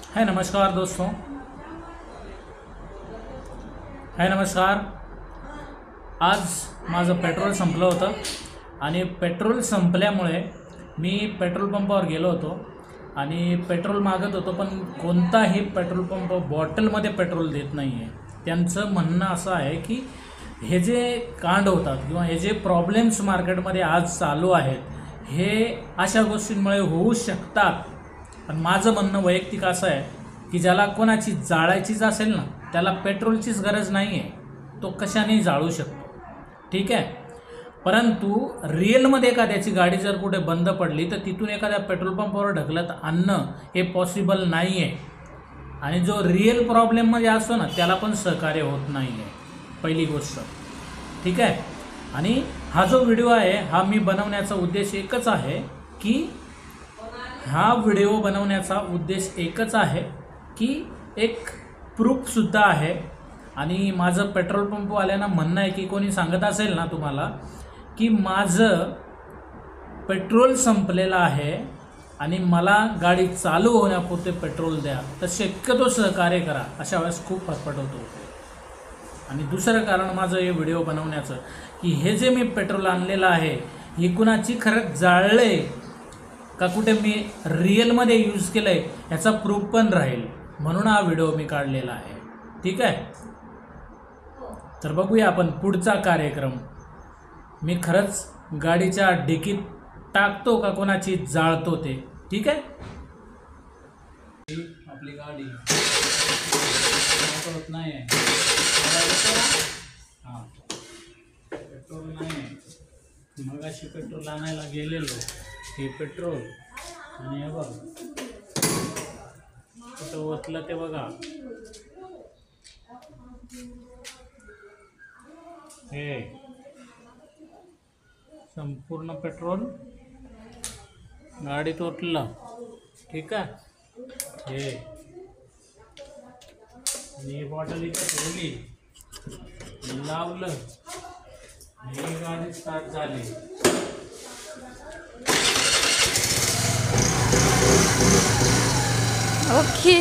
हाय नमस्कार दोस्तों। हाय नमस्कार। आज माझं पेट्रोल संपलं होतं आणि पेट्रोल संपल्यामुळे मी पेट्रोल पंपावर गेलो होतो आणि पेट्रोल मागत होतो, पण कोणताही पेट्रोल पंप बॉटलमध्ये पेट्रोल देत नाही आहे। त्यांचं म्हणणं असं आहे की हे जे कांड होतात किंवा हे जे प्रॉब्लेम्स मार्केटमध्ये आज चालू आहेत हे अशा गोष्टींमुळे होऊ शकतात। पण माझं म्हणणं वैयक्तिक असं आहे की ज्याला कोणाची जाळायचीच असेल ना त्याला पेट्रोलचीच गरज नाही आहे, तो कशानेही जाळू शकतो, ठीक आहे। परंतु रिअलमध्ये एखाद्याची गाडी जर कुठे बंद पडली तर तिथून एखाद्या पेट्रोल पंपावर ढकलत आणणं हे पॉसिबल नाही आहे आणि जो रिअल प्रॉब्लेममध्ये असतो ना त्याला पण सहकार्य होत नाही आहे, पहिली गोष्ट, ठीक आहे। आणि हा जो व्हिडिओ आहे हा मी बनवण्याचा उद्देश एकच आहे की हा व्हिडिओ बनवण्याचा उद्देश एकच आहे की एक प्रूफसुद्धा आहे। आणि माझं पेट्रोल पंपवाल्यांना म्हणणं आहे की कोणी सांगत असेल ना तुम्हाला की माझं पेट्रोल संपलेलं आहे आणि मला गाडी चालू होण्यापुरते पेट्रोल द्या, तर शक्यतो सहकार्य करा, अशा वेळेस खूप फरफट होतो। आणि दुसरं कारण माझं हे व्हिडिओ बनवण्याचं की हे जे मी पेट्रोल आणलेलं आहे हे कुणाची खरंच जाळले का कुठे मी रिअलमध्ये यूज केलं आहे याचा प्रूफ पण राहील, म्हणून हा व्हिडिओ मी काढलेला आहे, ठीक आहे। तर बघूया आपण पुढचा कार्यक्रम। मी खरंच गाडीच्या डिकीत टाकतो का कोणाची जाळतो ते, ठीक आहे। आपली गाडी होत नाही आहे, हां पेट्रोल नाही आहे। मग अशी पेट्रोल आणायला गेलेलो, हे पेट्रोल आणि हे बघ कुठं ओतलं ते बघा, हे संपूर्ण पेट्रोल गाडीत ओतलं, ठीक आहे। हे आणि बॉटल इथं ठेवली, लावलं, ही गाडी स्टार्ट झाली। ओके